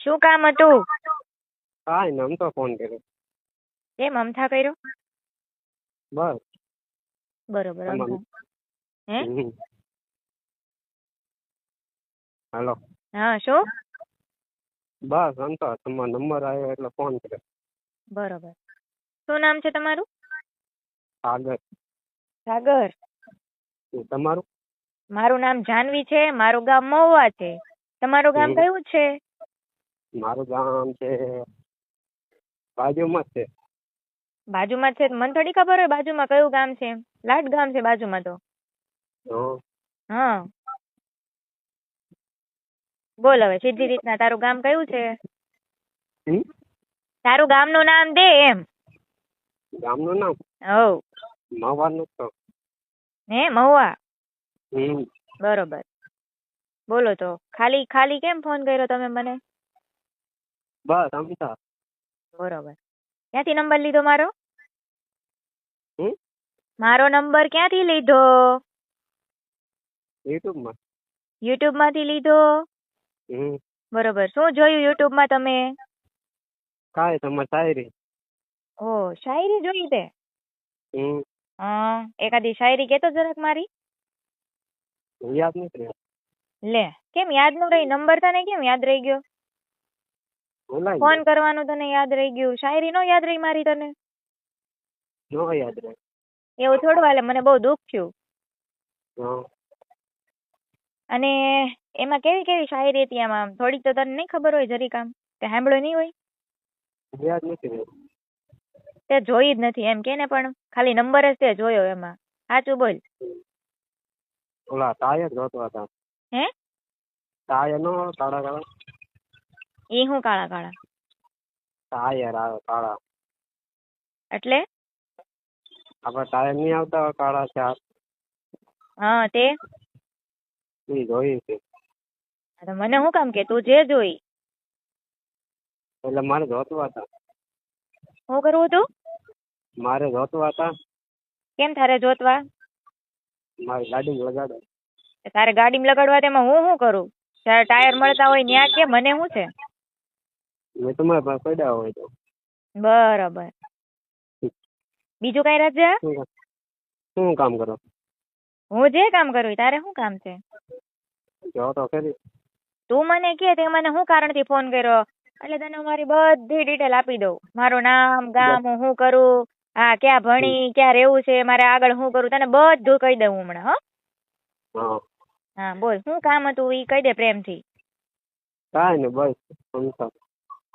શું કામ હતું? કાંઈ ને આમ તો ફોન કર્યો. કેમ અમથા કર્યો? બસ બરોબર તમામ. અમથા. હે? હાલો. હા શું? બસ આમ તો તમારો નંબર આવ્યો એટલે ફોન કર્યો. બરોબર. શું નામ છે તમારું? સાગર. સાગર. તમારું? મારું નામ જાનવી છે. મારું ગામ મહુવા છે. તમારું ગામ કયું છે? મારું ગામ છે બાજુમાં જ છે. બાજુમાં જ છે તો મને થોડી ખબર હોય બાજુમાં કયું ગામ છે એમ. લાટ ગામ છે બાજુમાં તો. હં. હા બોલ હવે સીધી રીતના તારું ગામ કયું છે? હમ? તારું ગામનું નામ દે એમ. ગામનું નામ હવ. મવાનું તો. હે મહુવા. હમ. બરોબર. બોલો તો ખાલી ખાલી કેમ ફોન કર્યો તમે મને? બસ આમ તો. બરોબર. ક્યાંથી નંબર લીધો મારો? હમ? મારો નંબર ક્યાંથી લીધો? યુટ્યુબમાં. યુટ્યુબ માંથી લીધો? હમ. બરોબર. શું જોયું યુટ્યુબ માં તમે? કાંઈ તમારે શાયરી. ઓ શાયરી જોઈ તે? હમ. એકાદી શાયરી કેતો જરાક મારી. યાદ નથી રહ્યો. લે કેમ યાદ નો રહી? નંબર તને કેમ યાદ રહી ગયો? ભૂલાઈ ફોન ગયો. કરવાનું તને યાદ રહી ગયું, શાયરી નો યાદ રહી મારી તને? નો યાદ રહ્યો. એવું થોડું હાલે, મને બહુ દુઃખ થયું. હં. અને એમાં કેવી કેવી શાયરી હતી આમાં? થોડીક તો તને નહીં ખબર હોય જરીક આમ તે સાંભળ્યો નહીં હોય? યાદ નથી રહ્યો. તે જોઈ જ નથી એમ કે ને, પણ ખાલી નંબર જ તે જોયો એમાં. સાચું બોલ. ઓલા ટાયર જોતા હતા. હે? ટાયર નો કાળા કાળા. ઈ હું કાળા કાળા? ટાયર આવે કાળા. એટલે? આપડે ટાયર નહીં આવતા હોય કાળા ચાર. હા તે એ જોઈ છે. તો મને શું કામ કે તું જે જોઈ? એટલે મારે જોતવા હતા. શું કરવું હતું? મારે જોતવા હતા. કેમ તારે જોતવા? મારી ગાડી લગાડો. તારે ગાડીમાં લગાડવા તેમાં હું શું કરું? જયારે ટાયર મળતા હોય ત્યાં કે મને શું છે? મેં તમારે પાસે પડ્યા હોય તો. બરાબર. બીજું કઈ રજા? શું કામ કરો? હું જે કામ કરું તારે શું કામ છે? જો તો ખરી. તું મને કે તે મને શું કારણથી ફોન કર્યો એટલે તને મારી બધી ડિટેલ આપી દઉં. મારું નામ, ગામ, હું શું કરું, હા ક્યાં ભણી, ક્યાં રહેવું છે, મારે આગળ શું કરું, તને બધું કહી દઉં હમણાં. હા. હા બોલ શું કામ હતું ઈ કહી દે પ્રેમથી. કાંઈ ને બસ સમતા.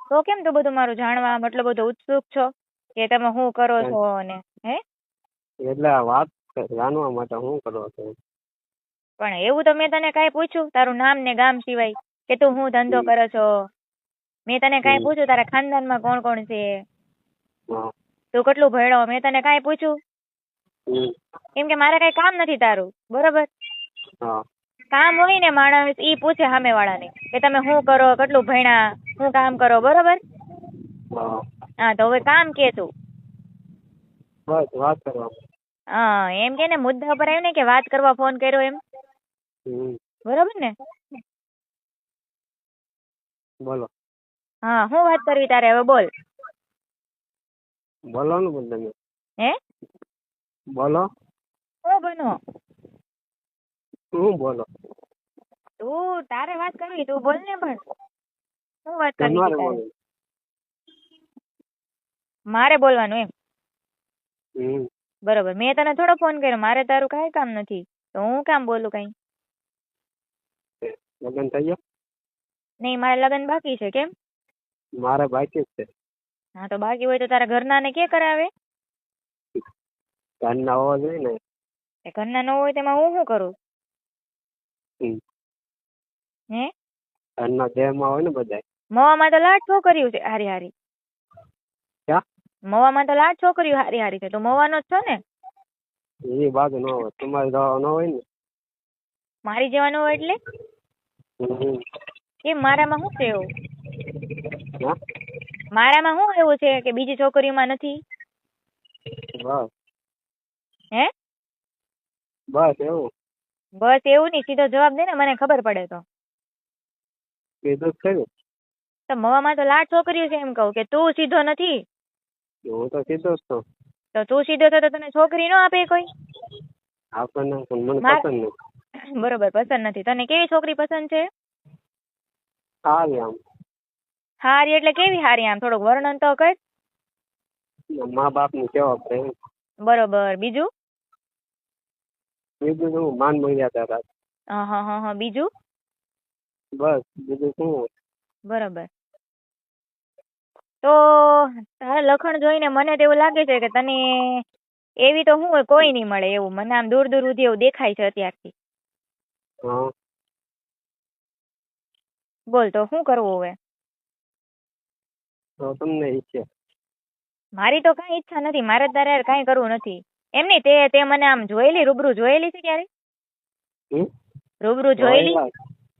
તો કેમ તું બધું મારું જાણવા એટલો બધો ઉત્સુક છો કે તમે શું કરો છો ને? હે એટલે આ વાત જાણવા માટે શું કરો છો? પણ એવું તો મેં તને કાંઈ પૂછ્યું તારું નામ ને ગામ સિવાય કે તું શું ધંધો કરો છો? મેં તને કાંઈ પૂછ્યું તારા ખાનદાનમાં કોણ કોણ છે? હા. તું કેટલું ભણ્યો? મેં તને કાંઈ પૂછ્યું? કેમ કે મારે કઈ કામ નથી તારું, બરોબર? હા. કામ હોય ને માણસ ઈ પૂછે સામે વાળાને કે તમે શું કરો, કેટલું ભણ્યા, શું કામ કરો, બરોબર? હા. હા તો હવે કામ કે તું. બસ વાત કરવા. હા એમ કે ને મુદ્દા પર આવ્યું ને કે વાત કરવા ફોન કર્યો એમ. બરોબર ને? બોલો. હા શું વાત કરવી તારે હવે બોલ. બોલો ને બોલ તમે. હે? બોલો. શું બનો? શું બોલો? તું તારે વાત કરવી તું બોલ ને પણ. શું વાત કરવી તમારે તારે? બોલો. મારે બોલવાનું એમ? હમ. બરોબર. મેં તને થોડો ફોન કર્યો, મારે તારું કાંઈ કામ નથી તો હું કામ બોલું કઈ? લગ્ન થઈ ગયો? નહીં મારે લગ્ન બાકી છે. કેમ? મારે બાકી જ છે. હા તો બાકી હોય તો તારા ઘરના ને કે કરાવે? ઘરના હોવા જોઈએ ને. ઘરના ન હોય તેમાં હું શું કરું? હે? ઘરના દેહમાં હોય ને બધા. મવામાં તો લાટ છોકરીઓ છે હારી હારી. ક્યાં? મવામાં તો લાટ છોકરીઓ હારી હારી છે. તું મવાનો જ છો ને? એ બાજુ ન હોય તમારે જવા ન હોય ને. મારી જવાનું હોય એટલે? કેમ મારામાં શું છે એવું? મારામાં શું એવું છે કે બીજી છોકરીઓમાં નથી? બસ. હે? બસ એવું. બસ એવું નહીં, સીધો જવાબ દે ને મને ખબર પડે તો. કીધું જ ખરું. તો મવામાં તો લાટ છોકરીઓ છે એમ કહું કે તું સીધો નથી. હું તો સીધો જ છું. તો તું સીધો તો તને છોકરી ન આપે કોઈ? આપણને પણ મને માર- પસંદ નહીં. બરોબર, પસંદ નથી. તને કેવી છોકરી પસંદ છે? સારી આમ હારી એટલે કેવી હારી? આમ થોડુંક વર્ણન તો કર. મા બાપની સેવા પ્રેમ. બરોબર, બીજું? બીજું શું માન મર્યાદા રાખ. હા, બીજું? બસ બીજું શું. બરોબર. તો તારા લખણ જોઈને મને તો એવું લાગે છે કે તને એવી તો હું કોઈ નહીં મળે એવું. મને આમ દૂર દૂર સુધી એવું દેખાય છે અત્યારથી. હા બોલ તો શું કરવું હવે? તો તમને ઈચ્છે. મારી તો કાંઈ ઈચ્છા નથી. મારે તારે હારે કાંઈ કરવું નથી. એમ નહીં, તે મને આમ જોયેલી, રૂબરૂ જોયેલી છે ક્યારે? હમ? રૂબરૂ જોયેલી?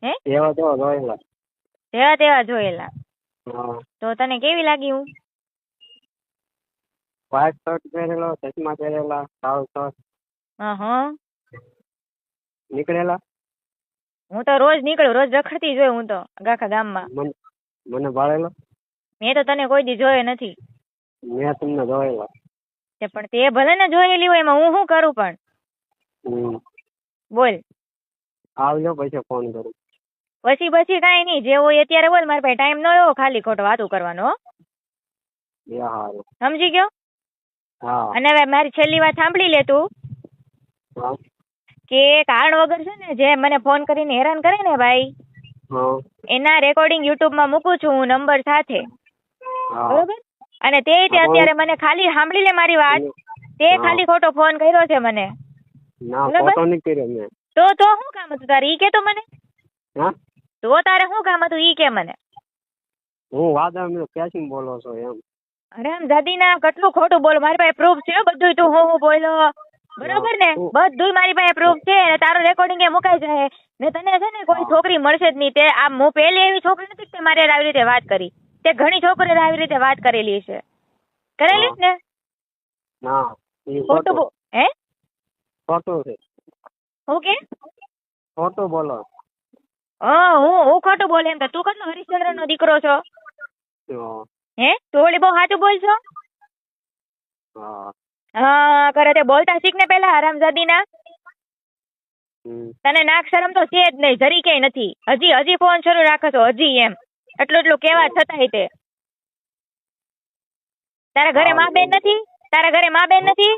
હે? એવા તેવા જોયેલા. જેવા તેવા જોયેલા. હા તો તને કેવી લાગી હું? વ્હાઈટ શર્ટ પહેરેલો, ચશ્મા પહેરેલા, સાવ શર્ટ હા, નીકળેલા. હું તો રોજ નીકળું, રોજ રખડતી જ હોય હું તો આખા ગામમાં. મને ભાળેલો. મેં તો તને કોઈ દી જોયો નથી. મેં તમને જોયેલા. તે પણ તે ભલે ને જોયેલી હોય, એમાં હું શું કરું પણ? બોલ. આવજો પછી ફોન કરું. પછી કાંઈ નહીં, જે હોય અત્યારે બોલ. મારા પાસે ટાઈમ ન હોય ખાલી ખોટો વાતું કરવાનો, હો. એ હારું. સમજી ગયો? હા અને હવે મારી છેલ્લી વાત સાંભળી લે તું, હા કે કારણ વગર છે ને જે મને ફોન કરીને હેરાન કરે ને ભાઈ, હા એના રેકોર્ડિંગ યુટ્યુબમાં મૂકું છું હું નંબર સાથે. હા. બરોબર? અને તે અત્યારે મને ખાલી સાંભળી લે મારી વાત. તે ખાલી ખોટો ફોન કર્યો છે મને. ના બરાબર? ફોટો નહીં કર્યો મેં. તો શું કામ હતું તારે? ઈ કે તો મને. હા તો તારે શું કામ હતું ઈ કે મને. હું વાદા મેં ક્યાંથી બોલો છો એમ. અરે આમ દાદીના કેટલું ખોટું બોલો. મારી પાસે પ્રૂફ છે બધું. તું હું બોલો, બરોબર ને? બધું મારી પાસે પ્રૂફ છે. અને તારું રેકોર્ડિંગ એ મુકાઈ જાય ને. તને છે ને કોઈ છોકરી મળશે જ નહીં. તે આ હું પહેલી એવી છોકરી નથી કે તે મારે આવી રીતે વાત કરી. તે ઘણી છોકરીઓ આવી રીતે વાત કરેલી છે. કરેલી જ ને? ના એ ખોટું હે? ખોટું છે. હું કે? ખોટું બોલો. હું ખોટું બોલે એમ તો તું કેટલો હરિશ્ચંદ્ર નો દીકરો છો? હે? તું ઓલી બહુ સાચું બોલશો? હા હા કરે તે બોલતા શીખ ને પેલા, હરામજાદીના. તને નાક શરમ તો છે જ નહીં, જરી ક્યાંય નથી. હજી ફોન શરૂ રાખો છો, હજી એમ એટલું કેવા છતાંય તે. તારા ઘરે મા બેન નથી? તારા ઘરે મા બેન નથી?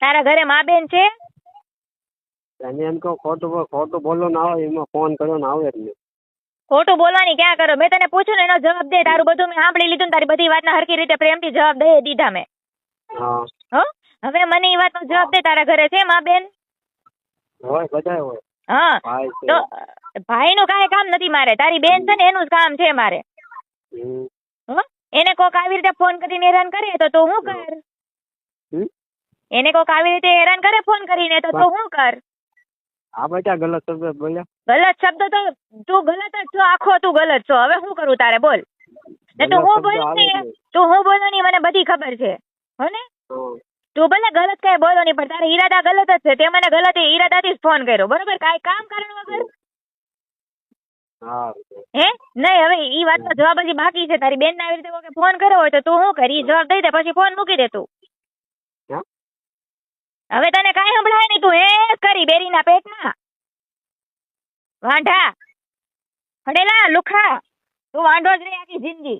તારા ઘરે મા બેન છે? એમ કહો ખોટું બોલો ના આવે એમાં ફોન કર્યો ને આવે જ નહીં. ખોટું બોલવાની ક્યાં કરો? મેં તને પૂછ્યું ને એનો જવાબ દે. તારું બધું મેં સાંભળી લીધું ને તારી બધી વાતના હરખી રીતે પ્રેમથી જવાબ દઈ દીધા મેં. હા હવે મને એ વાતનો જવાબ દે. તારા ઘરે છે મા બેન? હોય બધાય હોય. હા ભાઈ છે. તો ભાઈનું કાંઈ કામ નથી મારે. તારી બેન છે ને એનું જ કામ છે મારે. એને કોક આવી રીતે ફોન કરીને હેરાન કરે તો તું શું કર? એને કોક આવી રીતે હેરાન કરે ફોન કરીને તો તું શું કર? આ બધા ગલત શબ્દ બોલ્યા. ગલત શબ્દ તો તું ગલત જ છો, આખો તું ગલત છો. હવે શું કરું તારે? બોલ ને. તું હું બોલો ની મને બધી ખબર છે, હો ને? તું ભલે ગલત કઈ બોલો નહીં, પણ તારા ઈરાદા ગલત જ છે. તે મને ગલત ઈરાદાથી જ ફોન કર્યો, બરોબર? કાંઈ કામ કારણ વગર. હે? નહીં, હવે ઈ વાતનો જવાબ હજી બાકી છે. તારી બેન ને આવી રીતે કોઈ ફોન કર્યો હોય તો તું શું કરી? જવાબ દઈ દે, પછી ફોન મૂકી દે તું. હવે તને કાંઈ સંભળાય નહીં. તું હે કરી બેરીના પેટમાં વાંઢા હડેલા લુખા. તું વાંઢો જ રહી આખી જિંદગી.